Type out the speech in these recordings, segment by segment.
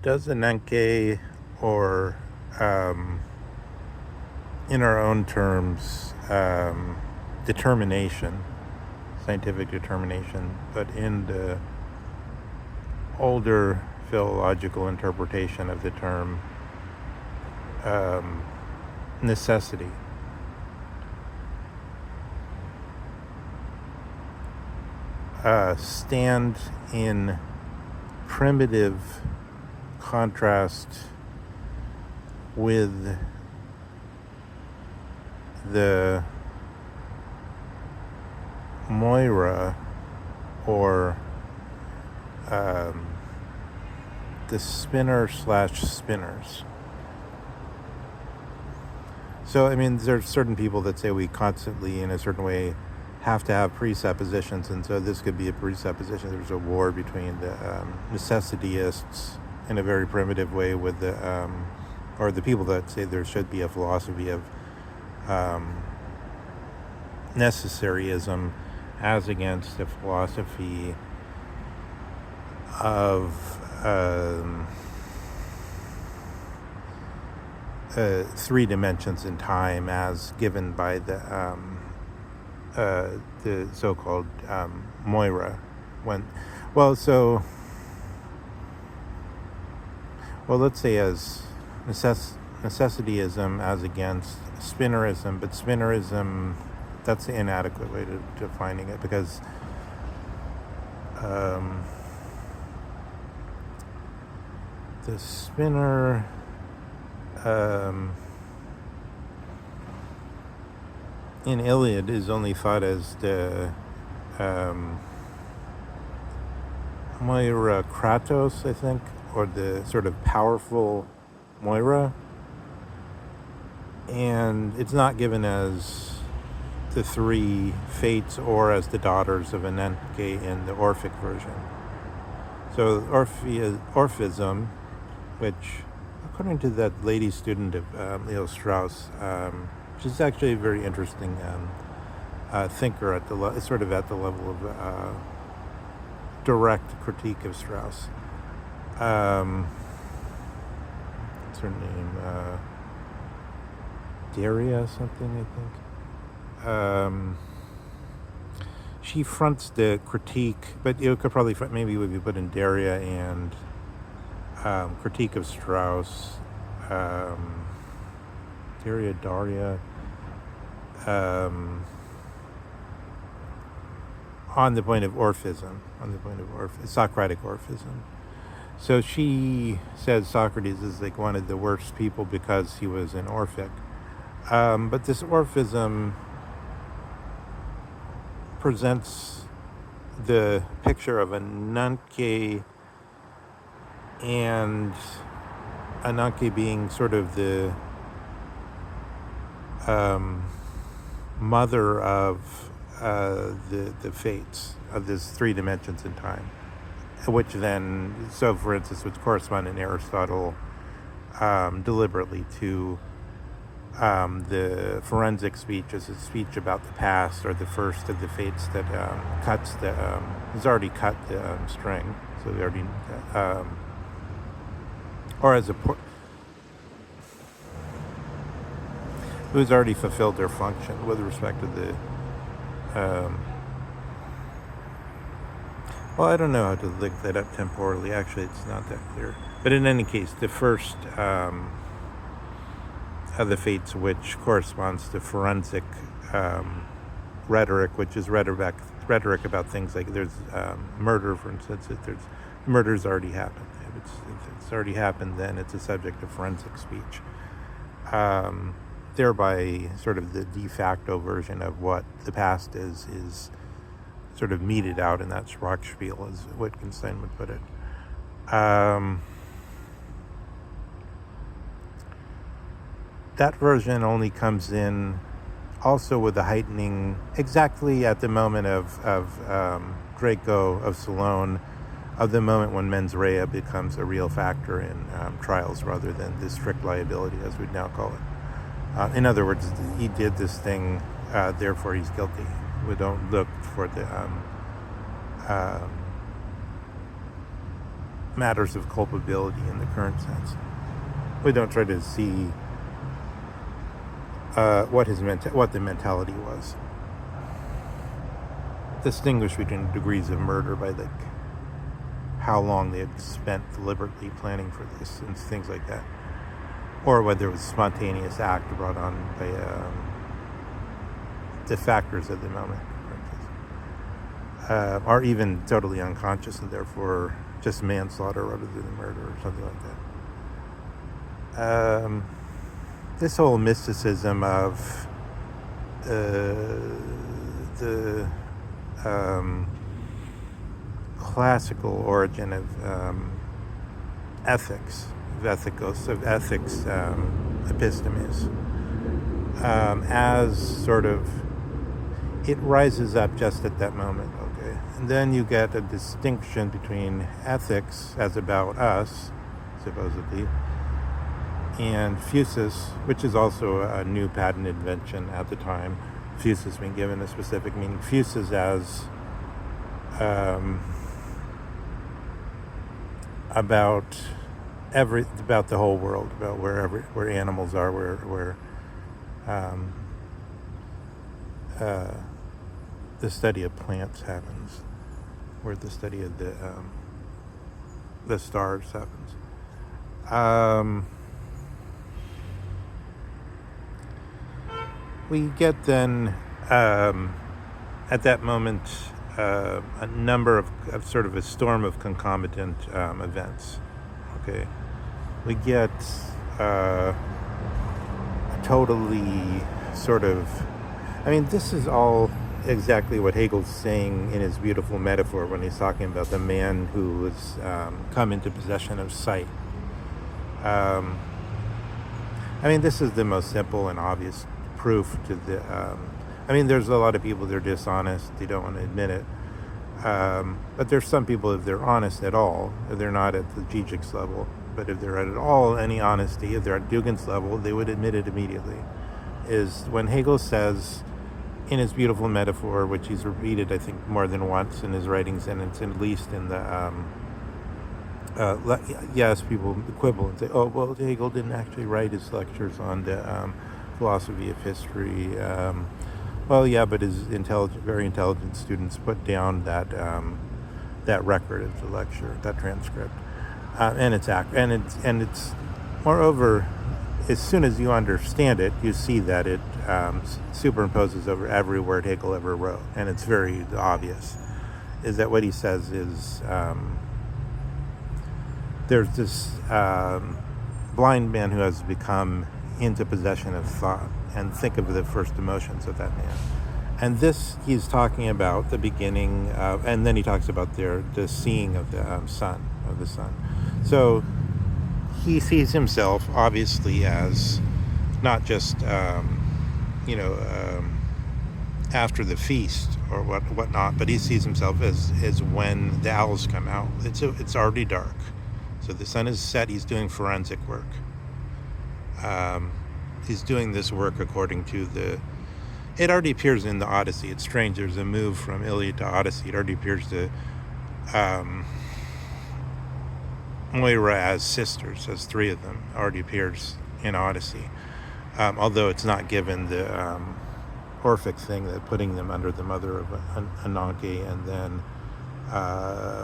Does Ananke, or um, in our own terms, determination, scientific determination, but in the older philological interpretation of the term, necessity, stand in primitive contrast with the Moira, or the spinner/spinners. So, I mean, there's certain people that say we constantly, in a certain way, have to have presuppositions, and so this could be a presupposition. There's a war between the necessityists in a very primitive way with the, or the people that say there should be a philosophy of necessaryism, as against a philosophy of three dimensions in time, as given by the so-called Moira. Let's say as necessityism as against spinnerism, but spinnerism, that's the inadequate way to defining it, because the spinner in Iliad is only thought as the Moira Kratos, I think, or the sort of powerful Moira, and it's not given as the three fates or as the daughters of Ananke in the Orphic version. So Orphism, which, according to that lady student of Leo Strauss, which is actually a very interesting thinker at the sort of at the level of direct critique of Strauss. What's her name? Daria something, I think. She fronts the critique, but you could probably maybe we could put in Daria and critique of Strauss, Daria, on the point of Orphism, Socratic Orphism. So she says Socrates is like one of the worst people because he was an Orphic. But this Orphism presents the picture of Ananke, and Ananke being sort of the mother of the fates of these three dimensions in time, which then, so for instance, would correspond in Aristotle deliberately to the forensic speech as a speech about the past, or the first of the fates that cuts the has already cut the string, so they already or as a who's already fulfilled their function with respect to the well, I don't know how to link that up temporally. Actually, it's not that clear. But in any case, the first of the fates, which corresponds to forensic rhetoric, which is rhetoric about things like there's murder, for instance. If there's murder's already happened. If it's already happened, then it's a subject of forensic speech. Thereby, sort of the de facto version of what the past is sort of meted out in that Sprachspiel, as Wittgenstein would put it. That version only comes in also with the heightening exactly at the moment of Draco of Salone, of the moment when mens rea becomes a real factor in trials rather than the strict liability, as we'd now call it. In other words, he did this thing, therefore he's guilty. We don't look for the matters of culpability in the current sense. We don't try to see what the mentality was. Distinguish between degrees of murder by like how long they had spent deliberately planning for this and things like that, or whether it was a spontaneous act brought on by the factors of the moment, or even totally unconscious and therefore just manslaughter rather than murder or something like that. This whole mysticism of the classical origin of ethics, of ethics epistemes, as sort of, it rises up just at that moment, okay? And then you get a distinction between ethics as about us, supposedly, and physis, which is also a new patent invention at the time. Physis being given a specific meaning. Physis as about the whole world, about where animals are, where the study of plants happens, where the study of the stars happens. We get then, at that moment, a number of sort of a storm of concomitant events. Okay, we get a totally sort of, this is all exactly what Hegel's saying in his beautiful metaphor when he's talking about the man who has come into possession of sight. This is the most simple and obvious proof to the there's a lot of people, they're dishonest, they don't want to admit it, but there's some people, if they're honest at all, if they're not at the Zizek's level, but if they're at all any honesty, if they're at Dugin's level, they would admit it immediately, is when Hegel says in his beautiful metaphor, which he's repeated I think more than once in his writings, and it's at least in the yes, people quibble and say, oh well, Hegel didn't actually write his lectures on the philosophy of history. Well, yeah, but his very intelligent students put down that record of the lecture, that transcript, and it's moreover, as soon as you understand it, you see that it superimposes over every word Hegel ever wrote, and it's very obvious. Is that what he says is there's this blind man who has become into possession of thought, and think of the first emotions of that man. And this, he's talking about the beginning of, and then he talks about the seeing of the sun. So he sees himself obviously as not just after the feast or whatnot, but he sees himself as when the owls come out. It's already dark, so the sun is set. He's doing forensic work. He's doing this work according to it already appears in the Odyssey. It's strange, there's a move from Iliad to Odyssey. It already appears to Moira as sisters, as three of them, already appears in Odyssey. Although it's not given the Orphic thing, that putting them under the mother of Ananke, and then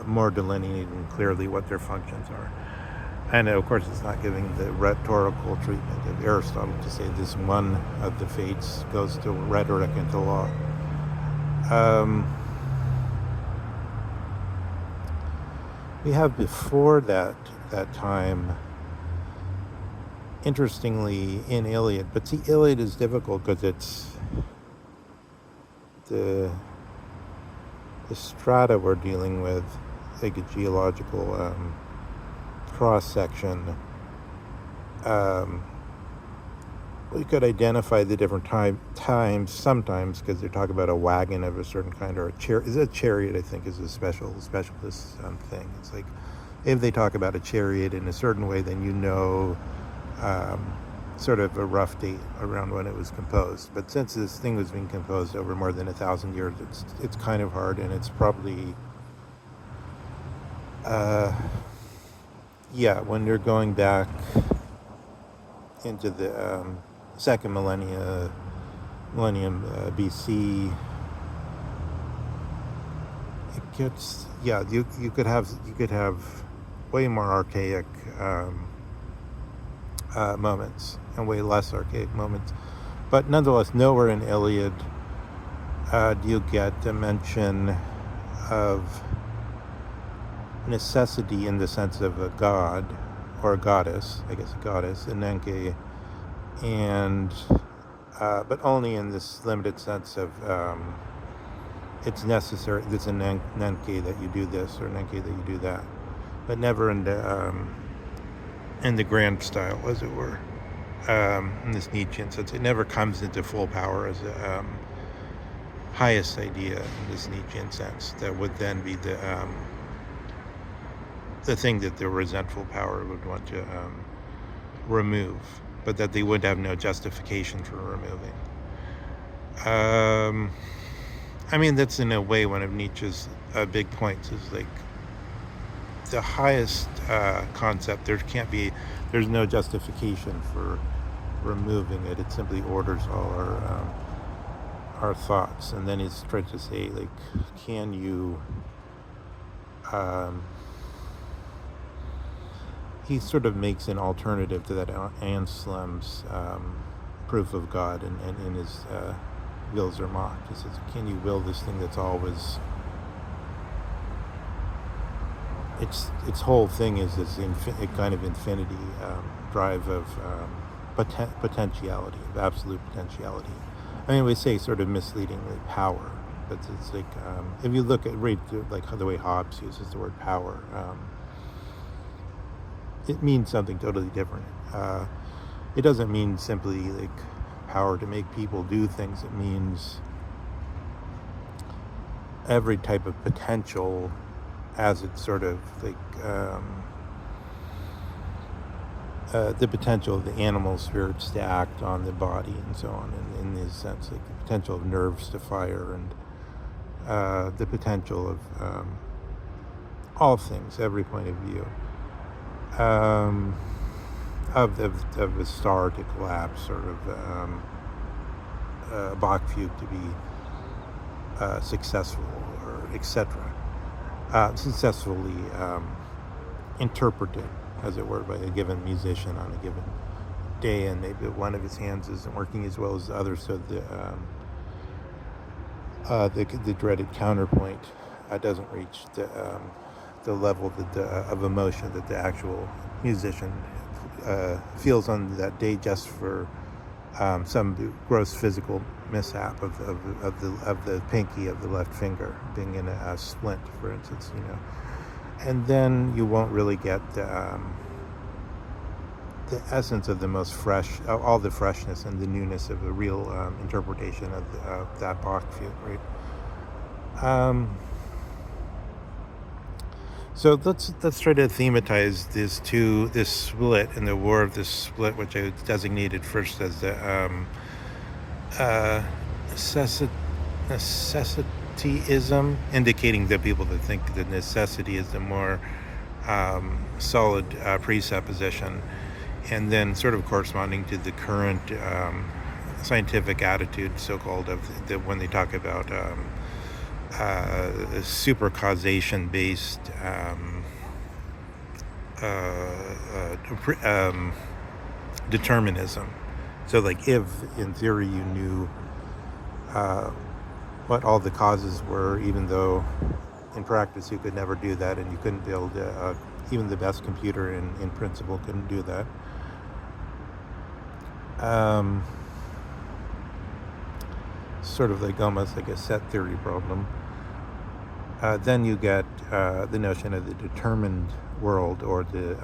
more delineating clearly what their functions are. And of course, it's not giving the rhetorical treatment of Aristotle to say this one of the fates goes to rhetoric and to law. We have before that time, interestingly, in Iliad, but see, Iliad is difficult because it's the strata we're dealing with, like a geological cross-section. We could identify the different times sometimes, because they talk about a wagon of a certain kind, or a chariot, I think, is a specialist thing. It's like, if they talk about a chariot in a certain way, then sort of a rough date around when it was composed. But since this thing was being composed over more than 1,000 years, it's kind of hard, and it's probably yeah, when you're going back into the second millennium BC, it gets, yeah, you could have way more archaic moments and way less archaic moments, but nonetheless, nowhere in Iliad do you get a mention of necessity in the sense of a god or a goddess, I guess a goddess, Ananke, and but only in this limited sense of it's necessary, it's Ananke that you do this or Ananke that you do that, but never in the grand style, as it were, in this Nietzschean sense. It never comes into full power as a highest idea in this Nietzschean sense that would then be the thing that the resentful power would want to remove, but that they would have no justification for removing. I mean, that's in a way one of Nietzsche's big points, is like the highest concept, there's no justification for removing it. It simply orders all our thoughts. And then he's trying to say, like, can you he sort of makes an alternative to that Anselm's proof of God in his wills are mocked. He says, can you will this thing that's always, its whole thing is this kind of infinity drive of potentiality, of absolute potentiality. I mean, we say sort of misleadingly power, but it's like, if you read like the way Hobbes uses the word power, it means something totally different. It doesn't mean simply like power to make people do things. It means every type of potential as it's sort of like the potential of the animal spirits to act on the body and so on, in this sense, like the potential of nerves to fire, and the potential of all things, every point of view. Of a star to collapse, sort of a Bach-fugue to be successful, or etc. Successfully interpreted, as it were, by a given musician on a given day, and maybe one of his hands isn't working as well as the other, so the dreaded counterpoint doesn't reach the level of emotion that the actual musician feels on that day, just for some gross physical mishap of the pinky of the left finger being in a splint, for instance, and then you won't really get the essence of the most fresh, all the freshness and the newness of a real interpretation of that Bach-fugue, right? So let's try to thematize this split in the war of this split, which I designated first as the necessityism, indicating to people that think that necessity is the more solid presupposition, and then sort of corresponding to the current scientific attitude, so-called, of when they talk about super causation based determinism. So like, if in theory you knew what all the causes were, even though in practice you could never do that, and you couldn't build even the best computer in principle couldn't do that. Sort of like almost like a set theory problem. Then you get the notion of the determined world, or the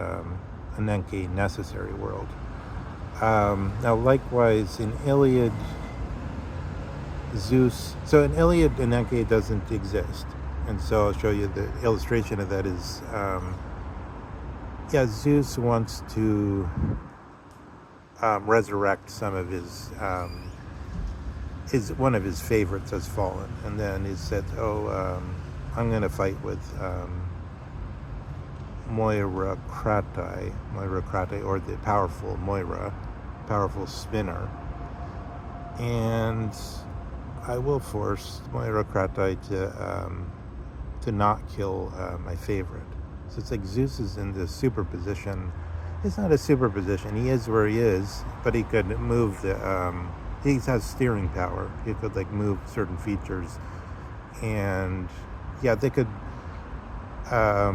Ananke necessary world. Now, likewise, in Iliad, Zeus. So in Iliad, Ananke doesn't exist, and so I'll show you the illustration of that. Is Zeus wants to resurrect some of his. One of his favorites has fallen, and then he said, I'm going to fight with Moira Krataia, or the powerful Moira, powerful spinner. And I will force Moira Krataia to not kill my favorite. So it's like Zeus is in this superposition. It's not a superposition. He is where he is, but he could move he has steering power. He could like move certain features, and yeah, they could. I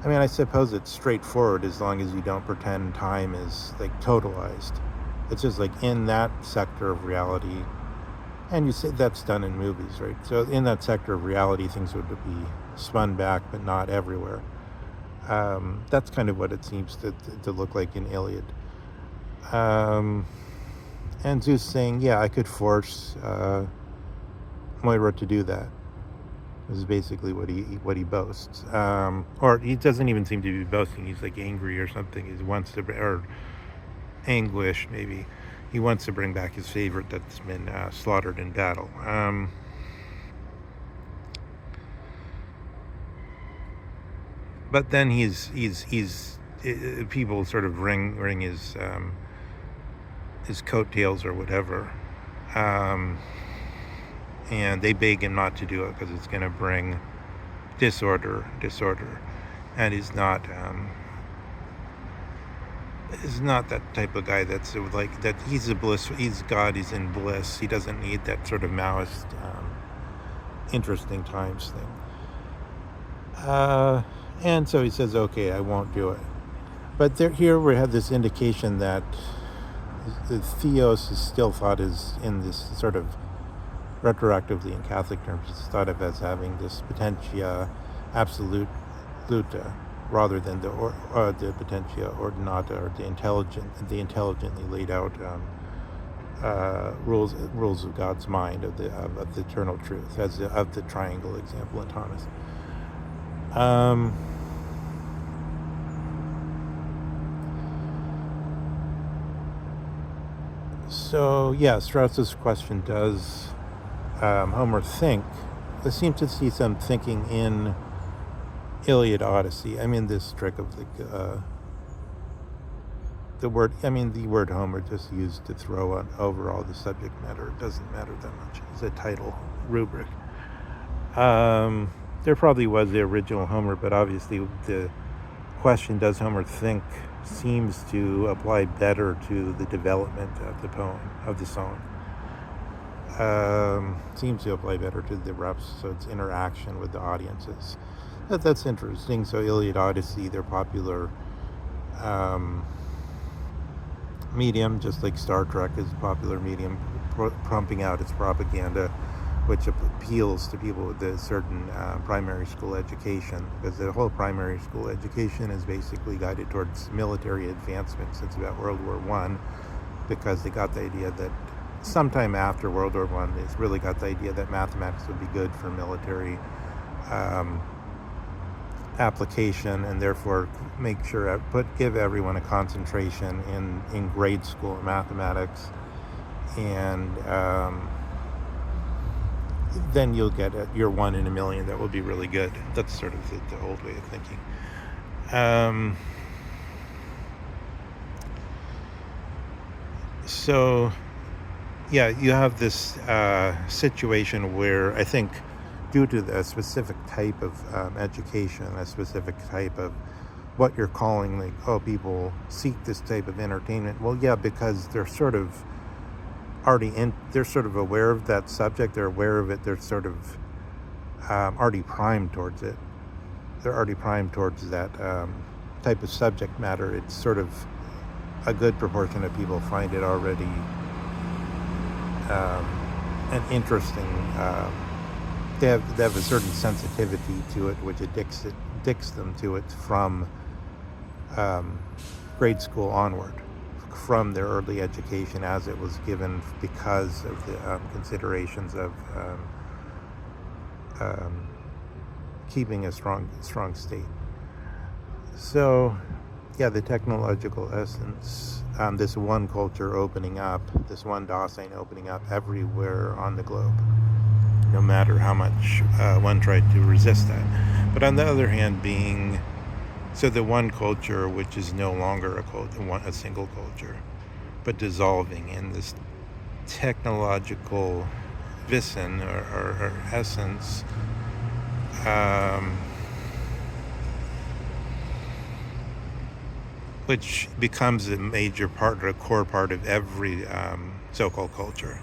mean, I suppose it's straightforward as long as you don't pretend time is like totalized. It's just like in that sector of reality, and you say that's done in movies, right? So in that sector of reality, things would be spun back, but not everywhere. That's kind of what it seems to look like in Iliad. And Zeus saying, yeah, I could force Moira to do that. This is basically what he boasts. Or he doesn't even seem to be boasting. He's like angry or something. He wants to, or anguish maybe. He wants to bring back his favorite that's been slaughtered in battle. But then he's people sort of wring his coattails or whatever, and they beg him not to do it because it's going to bring disorder, and he's not that type of guy that's sort of like that. He's God, he's in bliss. He doesn't need that sort of Maoist interesting times thing. And so he says, okay, I won't do it. But here we have this indication that the Theos is still thought is in this sort of retroactively in Catholic terms, it's thought of as having this potentia absoluta rather than the potentia ordinata, or the intelligently laid out rules of God's mind of the eternal truth, as of the triangle example in Thomas. So yeah, Strauss's question, does Homer think? I seem to see some thinking in Iliad, Odyssey. I mean, this trick of the word Homer just used to throw on over all the subject matter. It doesn't matter that much. It's a title rubric. There probably was the original Homer, but obviously the question, does Homer think, seems to apply better to the development of the poem, of the song. Seems to apply better to the reps, so its interaction with the audiences. That's interesting. So Iliad, Odyssey, they're popular medium, just like Star Trek is a popular medium, pumping out its propaganda, which appeals to people with a certain primary school education, because the whole primary school education is basically guided towards military advancement since about World War I, because they got the idea that sometime after World War I, they really got the idea that mathematics would be good for military application, and therefore give everyone a concentration in grade school mathematics, and then you'll get your 1 in a million that will be really good. That's sort of the old way of thinking. So yeah, you have this situation where I think, due to a specific type of education, a specific type of what you're calling, like, people seek this type of entertainment. Well, yeah, because they're sort of they're sort of aware of that subject, they're aware of it, they're sort of already primed towards it. They're already primed towards that type of subject matter. It's sort of a good proportion of people find it already an interesting, they have a certain sensitivity to it, which addicts them to it from grade school onward, from their early education as it was given, because of the considerations of keeping a strong state. So yeah, the technological essence, this one culture opening up, this one Dasein opening up everywhere on the globe, no matter how much one tried to resist that. But on the other hand, being so the one culture which is no longer a single culture, but dissolving in this technological wissen or essence, which becomes a major part or a core part of every so-called culture.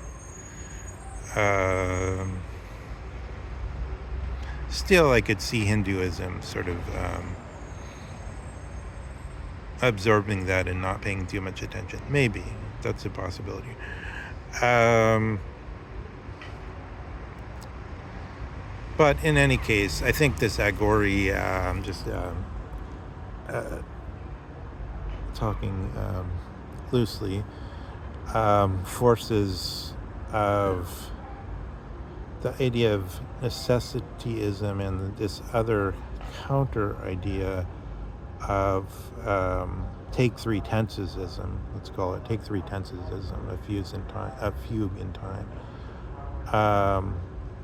Still, I could see Hinduism sort of absorbing that and not paying too much attention. Maybe that's a possibility. But in any case, I think this Agori, talking loosely, forces of the idea of necessityism and this other counter idea of take three tensesism, let's call it take three tensesism, a fugue in time,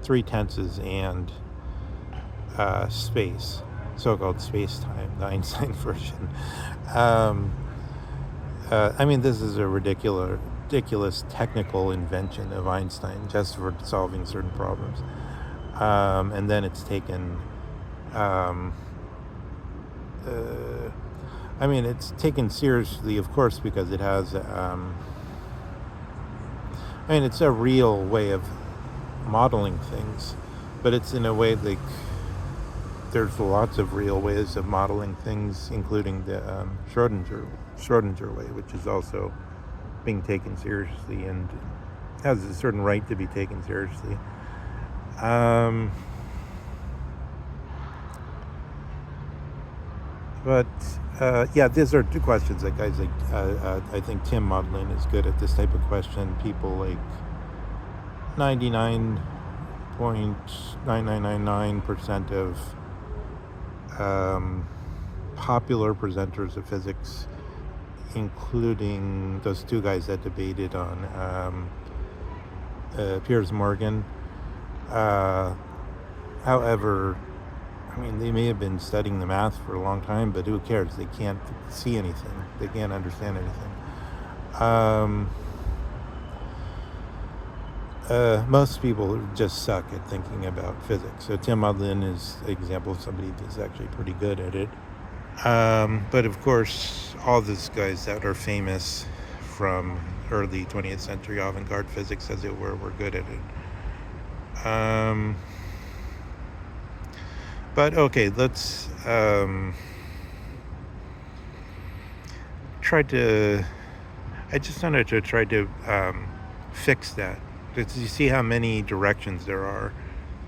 three tenses and space, so-called space-time, the Einstein version. I mean, this is a ridiculous technical invention of Einstein just for solving certain problems. And then it's taken, it's taken seriously, of course, because it has, it's a real way of modeling things, but it's in a way like there's lots of real ways of modeling things, including the Schrodinger way, which is also being taken seriously and has a certain right to be taken seriously. These are two questions that guys like. I think Tim Maudlin is good at this type of question. People like 99.9999% of popular presenters of physics, including those two guys that debated on Piers Morgan. However, they may have been studying the math for a long time, but who cares? They can't see anything. They can't understand anything. Most people just suck at thinking about physics. So Tim Maudlin is an example of somebody that's actually pretty good at it. But of course, all these guys that are famous from early 20th century avant-garde physics, as it were good at it. But okay, let's I just wanted to try to fix that. You see how many directions there are.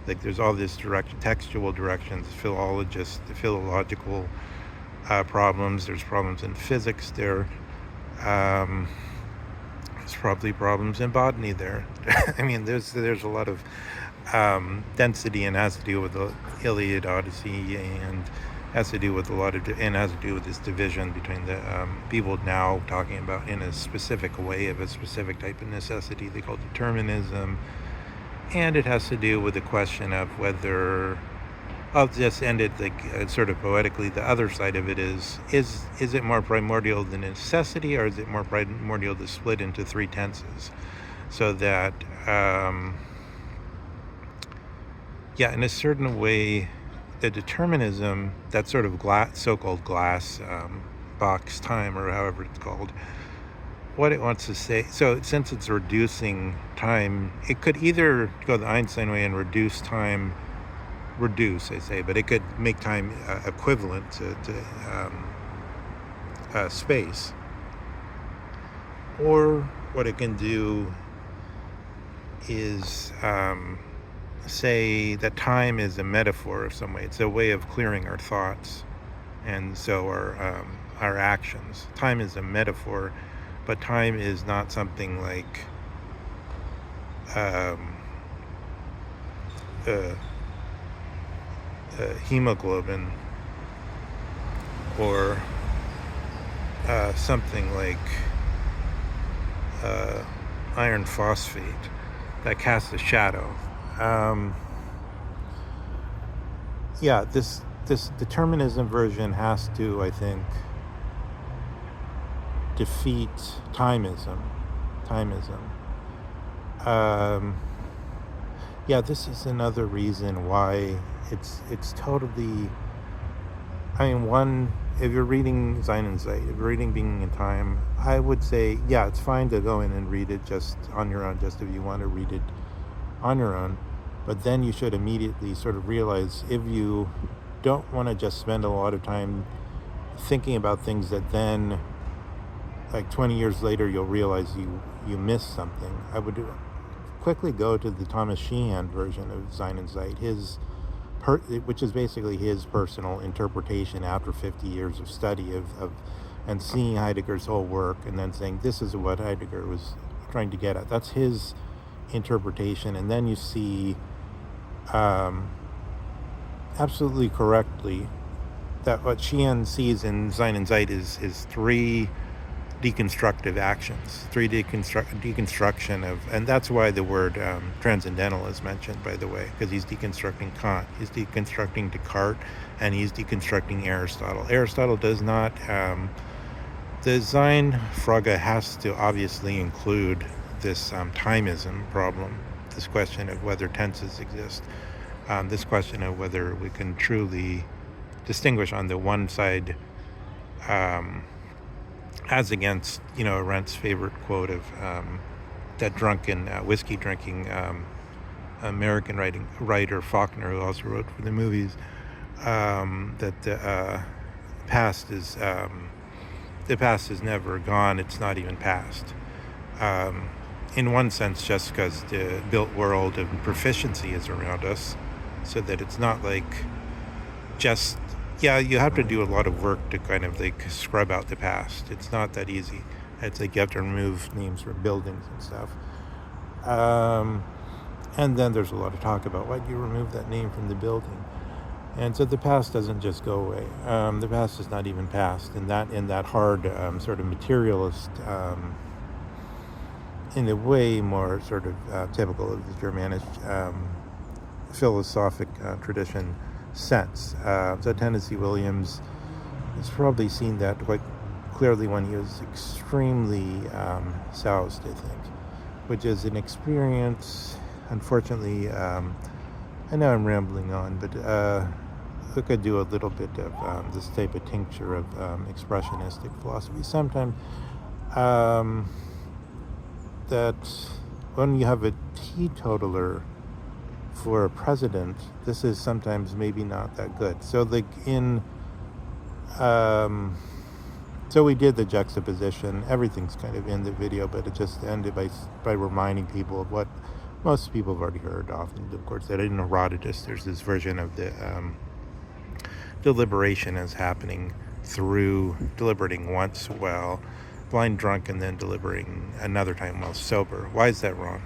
Like there's all this textual directions, philological problems. There's problems in physics there. There's probably problems in botany there. There's a lot of density, and has to do with the Iliad, Odyssey, and has to do with this division between the people now talking about in a specific way of a specific type of necessity they call determinism, and it has to do with the question of whether, I'll just end it sort of poetically, the other side of it is it more primordial than necessity, or is it more primordial to split into three tenses, so that in a certain way, the determinism, that sort of so-called glass box time, or however it's called, what it wants to say, so since it's reducing time, it could either go the Einstein way and reduce, I say, but it could make time equivalent to space. Or what it can do is say that time is a metaphor of some way. It's a way of clearing our thoughts, and so our actions. Time is a metaphor, but time is not something like hemoglobin, or something like iron phosphate that casts a shadow. this determinism version has to, I think, defeat timism. Yeah, this is another reason why it's totally. I mean, one, if you're reading Sein and Zeit, if you're reading Being in Time, I would say, yeah, it's fine to go in and read it just on your own, just if you want to read it on your own. But then you should immediately sort of realize, if you don't want to just spend a lot of time thinking about things that then, like 20 years later, you'll realize you missed something, I would quickly go to the Thomas Sheehan version of Sein and Zeit, which is basically his personal interpretation after 50 years of study of and seeing Heidegger's whole work and then saying, this is what Heidegger was trying to get at. That's his interpretation. And then you see absolutely correctly that what Sheehan sees in Sein and Zeit is three deconstructive actions, deconstruction of, and that's why the word transcendental is mentioned, by the way, because he's deconstructing Kant, he's deconstructing Descartes, and he's deconstructing Aristotle. Aristotle does not, the Sein-Frage has to obviously include this timism problem, this question of whether tenses exist, this question of whether we can truly distinguish on the one side, as against, Arendt's favorite quote of that drunken, whiskey drinking American writer Faulkner, who also wrote for the movies, that the past is never gone. It's not even past. In one sense, just because the built world of proficiency is around us, so that it's not like just. Yeah, you have to do a lot of work to kind of like scrub out the past. It's not that easy. It's like you have to remove names from buildings and stuff. And then there's a lot of talk about why do you remove that name from the building? And so the past doesn't just go away. The past is not even past. And that hard sort of materialist, in a way more sort of typical of the Germanic philosophic tradition sense. So Tennessee Williams has probably seen that quite clearly when he was extremely soused, I think, which is an experience, unfortunately, I know I'm rambling on, but we could do a little bit of this type of tincture of expressionistic philosophy. Sometimes that when you have a teetotaler for a president, this is sometimes maybe not that good. So like so we did the juxtaposition. Everything's kind of in the video, but it just ended by reminding people of what most people have already heard often. Of course, that in Herodotus, there's this version of the deliberation as happening through deliberating once while blind drunk and then deliberating another time while sober. Why is that wrong?